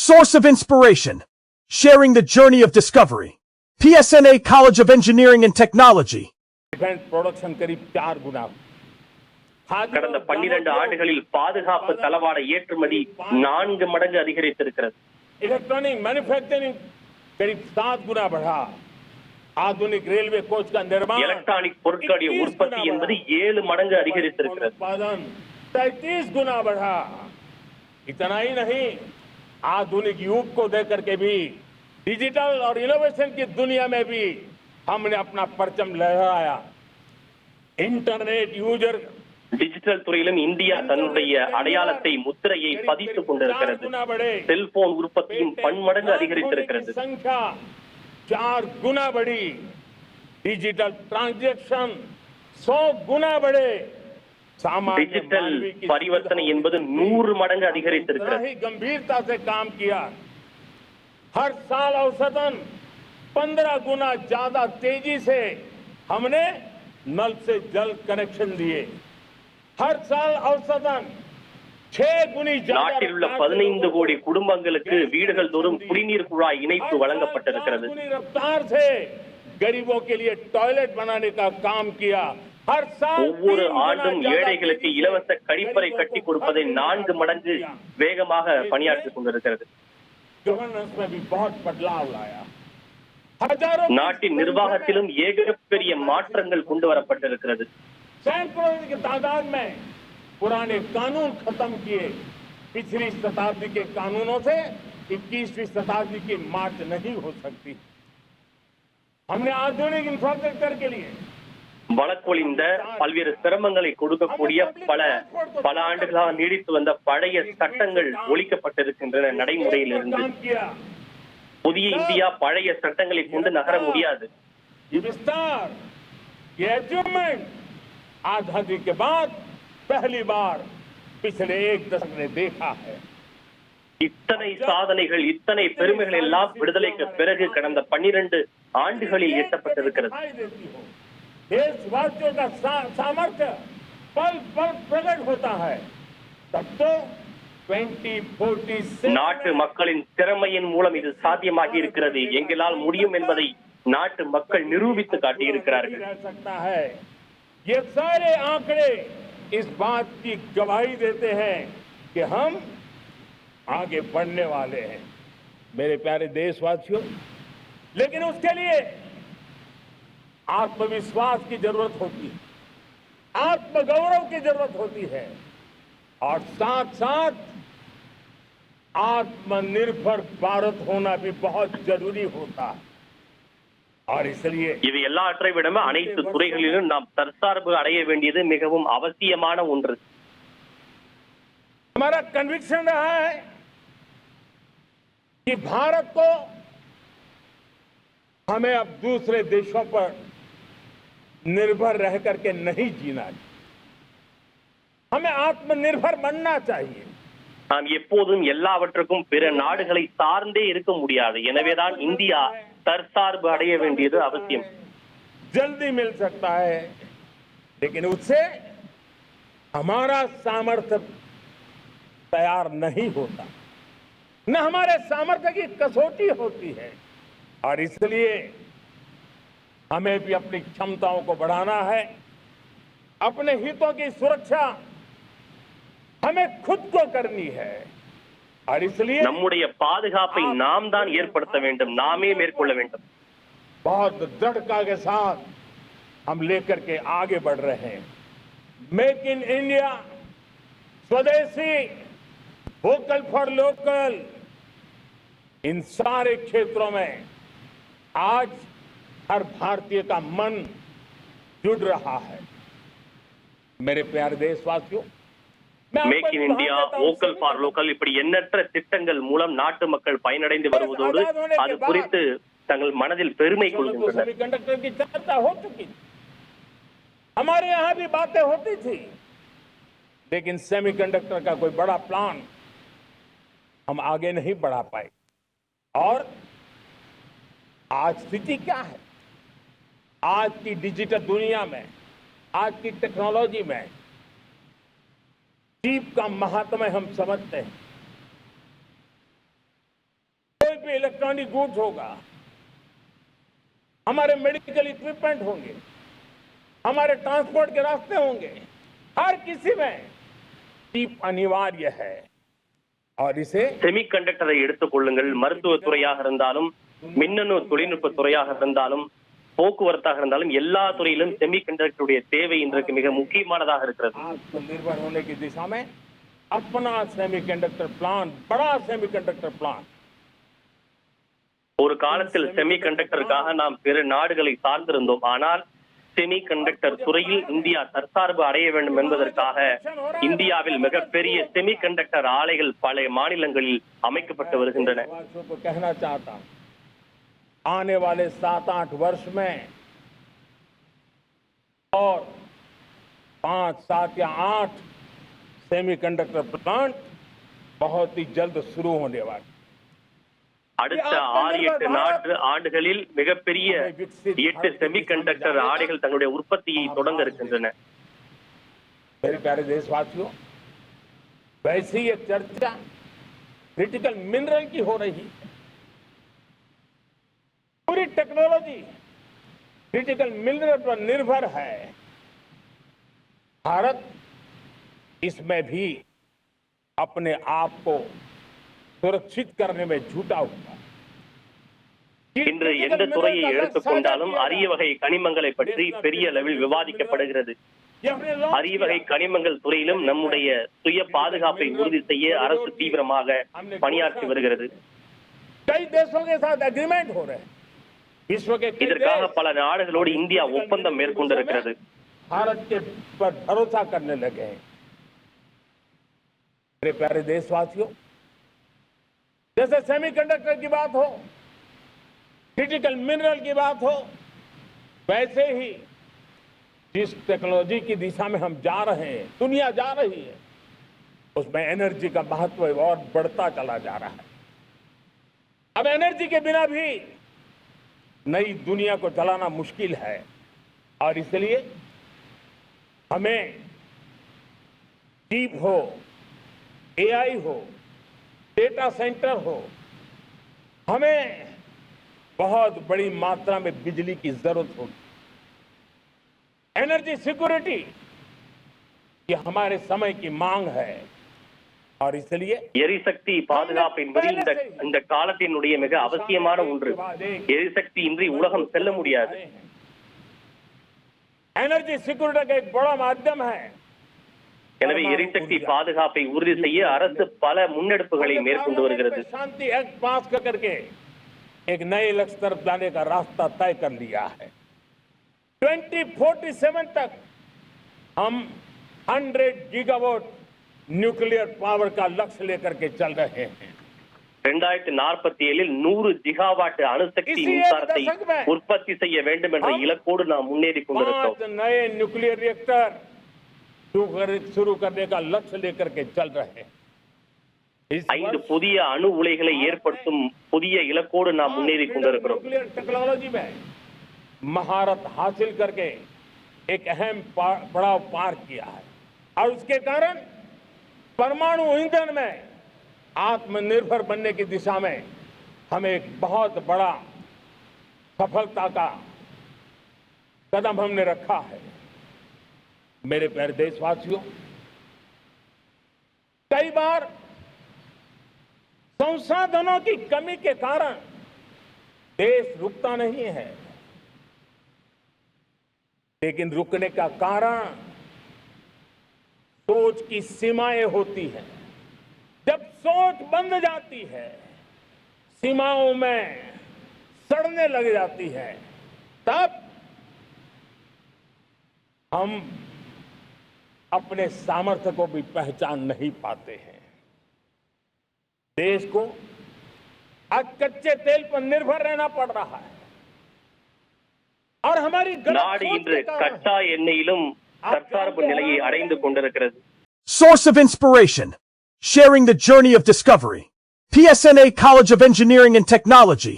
source of inspiration, sharing the journey of discovery. PSNA College of Engineering and Technology. Defence production करीब 4 गुना கடந்த 12 ஆண்டுகளில் பாதுகாப்பு தளவாட ஏற்றுமதி 4 மடங்கு அதிகரித்திருக்கிறது. इलेक्ट्रॉनिक मैन्युफैक्चरिंग करीब 7 गुना बढ़ा. आधुनिक रेलवे कोच का निर्माण எலக்ட்ரானிक பொருட்களுடைய உற்பத்தி என்பது 7 மடங்கு அதிகரித்திருக்கிறது. उत्पादन 33 गुना बढ़ा. इतना ही नहीं, आधुनिक युग को देकर के भी डिजिटल और इनोवेशन की दुनिया में भी हमने अपना परचम लहराया. इंटरनेट यूजर டிஜிட்டல் துறையிலும் இந்தியா தன்னுடைய அடையாளத்தை முத்திரையை பதித்துக் கொண்டிருக்கிறது. செல்போன் உற்பத்தியும் பன்மடங்கு அதிகரித்திருக்கிறது. संख्या 4 गुना बढ़ी. डिजिटल ट्रांजैक्शन 100 गुना बढ़े. டிஜிட்டல் பரிவர்த்தனை என்பது 100 மடங்கு அதிகரித்திருக்கிறது. गंभीरता से काम किया. हर साल औसतन 15 गुना ज्यादा तेजी से हमने नल से जल कनेक्शन दिए. हर साल औसतन 6 गुनी நாட்டில் உள்ள 15 கோடி குடும்பங்களுக்கு வீடுகள் தோறும் குடிநீர் குழாய் இணைப்பு வழங்கப்பட்டிருக்கிறது. रफ्तार से गरीबों के लिए टॉयलेट बनाने का काम किया. हर साल ஒவ்வொரு ஆண்டும் ஏழைகளுக்கு இலவச கழிப்பறை கட்டி கொடுப்பதை 4 மடங்கு வேகமாக பணியாற்றிக் கொண்டிருக்கிறது. गवर्नेंस में भी बहुत बदलाव लाया. நாட்டின் நிர்வாகத்திலும் ஏகப்பெரிய மாற்றங்கள் கொண்டு வரப்பட்டிருக்கிறது. सैकड़ों की तादाद में पुराने कानून खत्म किए. पिछली शताब्दी के कानूनों से 21वीं शताब्दी की मार्च नहीं हो सकती. हमने आधुनिक इंफ्रास्ट्रक्चर के लिए வழக்கொழிந்த பல்வேறு சிரமங்களை கொடுக்கக்கூடிய பல ஆண்டுகளாக நீடித்து வந்த பழைய சட்டங்கள் ஒழிக்கப்பட்டிருக்கின்றன. நடைமுறையில் இருந்து புதிய இந்தியா பழைய சட்டங்களை கொண்டு நகர முடியாது. आजादी के बाद पहली बार पिछले 1 दशक ने देखा है. இத்தனை சாதனைகள், இத்தனை பெருமைகள் எல்லாம் விடுதலைக்கு பிறகு கடந்த 12 ஆண்டுகளில் எட்டப்பட்டிருக்கிறது. देशवासियों का सामर्थ्य पल पल प्रकट होता है. तब तो 2047 நாட்டு மக்களின் திறமையின் மூலம் இது சாத்தியமாகி இருக்கிறது. எங்களால் முடியும் என்பதை நாட்டு மக்கள் நிரூபித்து காட்டியிருக்கிறார்கள். ये सारे आंकड़े इस बात की गवाही देते हैं कि हम आगे बढ़ने वाले हैं. मेरे प्यारे देशवासियों, लेकिन उसके लिए आत्मविश्वास की जरूरत होती है, आत्मगौरव की जरूरत होती है और साथ साथ आत्मनिर्भर भारत होना भी बहुत जरूरी होता है. और इसलिए இது எல்லாவற்றை விட அனைத்து துறைகளிலும் நாம் தற்சார்பு அடைய வேண்டியது மிகவும் அவசியமான ஒன்று. हमारा कन्विक्शन रहा है कि भारत को हमें अब दूसरे देशों पर निर्भर रह करके नहीं जीना चाहिए. हमें आत्मनिर्भर बनना चाहिए. நாம் எப்போதும் எல்லாவற்றுக்கும் பிற நாடுகளை சார்ந்தே இருக்க முடியாது. எனவேதான் இந்தியா தற்சார்பு அடைய வேண்டியது அவசியம். जल्दी मिल सकता है, लेकिन उससे हमारा सामर्थ्य तैयार नहीं होता, न हमारे सामर्थ्य की कसौटी होती है. और इसलिए हमें भी अपनी क्षमताओं को बढ़ाना है. अपने हितों की सुरक्षा हमें खुद को करनी है. और इसलिए நம்முடைய பாதுகாப்பை நாம் தான் ஏற்படுத்த வேண்டும், நாமே மேற்கொள்ள வேண்டும். बहुत दृढ़ता के साथ हम लेकर के आगे बढ़ रहे हैं. मेक इन इंडिया, स्वदेशी, वोकल फॉर लोकल, इन सारे क्षेत्रों में आज हर भारतीय का मन जुड़ रहा है. मेरे प्यारे देशवासियों, make in India, vocal for local, இப்படி எண்ணற்ற திட்டங்கள் மூலம் நாட்டு மக்கள் பயனடைந்து வருவதோடு அது குறித்து தங்கள் மனதில் பெருமை கொள்கின்றனர். सेमीकंडक्टर की चर्चा हो चुकी, हमारे यहाँ भी बातें होती थी, लेकिन सेमीकंडक्टर का कोई बड़ा प्लान हम आगे नहीं बढ़ा पाए. और आज स्थिति क्या है? आज की डिजिटल दुनिया में, आज की टेक्नोलॉजी में चीप का महात्म्य हम समझते हैं. पे इलेक्ट्रॉनिक गुड्स होगा, हमारे मेडिकल इक्विपमेंट होंगे, हमारे ट्रांसपोर्ट के रास्ते होंगे, हर किसी में चिप अनिवार्य है और इसे செமிகண்டக்டரை எடுத்துக் கொள்ளுங்கள். மருத்துவத்துறையாக இருந்தாலும், மின்னணு தொழில்நுட்ப துறையாக இருந்தாலும், போக்குவரத்தாக இருந்தாலும், எல்லா துறையிலும் செமிகண்டக்டருடைய தேவை இன்றைக்கு மிக முக்கியமானதாக இருக்கிறது. आत्मनिर्भर होने की दिशा में अपना सेमीकंडक्टर प्लांट, बड़ा सेमीकंडक्टर प्लांट ஒரு காலத்தில் செமிகண்டக்டருக்காக நாம் பிற நாடுகளை சார்ந்திருந்தோம். ஆனால் செமிகண்டக்டர் துறையில் இந்தியா தற்சார்பு அடைய வேண்டும் என்பதற்காக இந்தியாவில் மிகப்பெரிய செமிகண்டக்டர் ஆலைகள் பல மாநிலங்களில் அமைக்கப்பட்டு வருகின்றன. को कहना चाहता हूं, आने वाले 7-8 वर्ष में और 5, 7 या 8 सेमीकंडक्टर प्लांट बहुत ही जल्द शुरू होने वाले. அடுத்த 6-8 ஆண்டுகளில் மிகப்பெரிய 8 செமிகண்டக்டர் ஆலைகள் தங்களுடைய உற்பத்தியை தொடங்க இருக்கின்றன. मेरे प्यारे देशवासियों, वैसे ही एक चर्चा क्रिटिकल मिनरल की हो रही है. पूरी टेक्नोलॉजी क्रिटिकल मिनरल पर निर्भर है. भारत इसमें भी अपने आप को सुरक्षित करने में जुटा हुआ. இன்று எந்த துறையை எடுத்துக்கொண்டாலும் அரிய வகை கனிமங்களை பற்றி பெரிய அளவில் விவாதிக்கப்படுகிறது. அரிய வகை கனிமங்கள் துறையிலும் நம்முடைய சுய பாதுகாப்பை உறுதி செய்ய அரசு தீவிரமாக பணியாற்றி வருகிறது. कई देशों के साथ एग्रीमेंट हो रहे हैं. विश्व के कई இதற்காக देश பல நாடுகளோடு இந்தியா ஒப்பந்தம் மேற்கொண்டிருக்கிறது. भारत के पर भरोसा करने लगे हैं. मेरे प्यारे देशवासियों, जैसे सेमीकंडक्टर की बात हो, क्रिटिकल मिनरल की बात हो, वैसे ही जिस टेक्नोलॉजी की दिशा में हम जा रहे हैं, दुनिया जा रही है, उसमें एनर्जी का महत्व और बढ़ता चला जा रहा है. अब एनर्जी के बिना भी नई दुनिया को चलाना मुश्किल है और इसलिए हमें चिप हो, एआई हो, डेटा सेंटर हो, हमें बहुत बड़ी मात्रा में बिजली की जरूरत होगी. एनर्जी सिक्योरिटी ये हमारे समय की मांग है और इसलिए எரிசக்தி பாதுகாப்பு என்பது இந்த காலத்தினுடைய மிக அவசியமான ஒன்று. எரிசக்தி இன்றி உலகம் செல்ல முடியாது. एनर्जी सिक्योरिटी का एक बड़ा माध्यम है. எனவே எரிசக்தி பாதுகாப்பை உறுதி செய்ய அரசு பல முன்னெடுப்புகளை மேற்கொண்டு வருகிறது. शांति एक्ट पास करके एक नए लक्ष्य तरफ जाने का रास्ता तय कर लिया है. 2047 तक हम 100 गीगावाट न्यूक्लियर पावर का लक्ष्य लेकर के चल रहे हैं. 2047 100 ஜிகாவாட் அணுசக்தி மின்சாரத்தை உற்பத்தி செய்ய வேண்டும் என்ற இலக்கோடு நாம் முன்னேறி கொண்டிருக்கிறோம். 5 नए न्यूक्लियर रिएक्टर शुरू करने का लक्ष्य लेकर के चल रहे हैं. 5 புதிய அணு உலைகளை ஏற்படுத்தும் புதிய இலக்கோடு நாம் முன்னேறி கொண்டிருக்கிறோம். न्यूक्लियर टेक्नोलॉजी में महारत हासिल करके एक अहम पड़ाव पार किया है और उसके कारण परमाणु ईंधन में आत्मनिर्भर बनने की दिशा में हमें एक बहुत बड़ा सफलता का कदम हमने रखा है. मेरे प्यारे देशवासियों, कई बार संसाधनों की कमी के कारण देश रुकता नहीं है, लेकिन रुकने का कारण सोच की सीमाएं होती हैं. जब सोच बंद जाती है, सीमाओं में सड़ने लग जाती है, तब हम अपने सामर्थ्य को भी पहचान नहीं पाते हैं. देश को आज कच्चे तेल पर निर्भर रहना पड़ रहा है और हमारी நாடு இன்று கச்சா எண்ணெயிலும் தற்சார்பு நிலையை அடைந்து கொண்டிருக்கிறது. Source of inspiration. Sharing the journey of discovery. PSNA College of Engineering and Technology.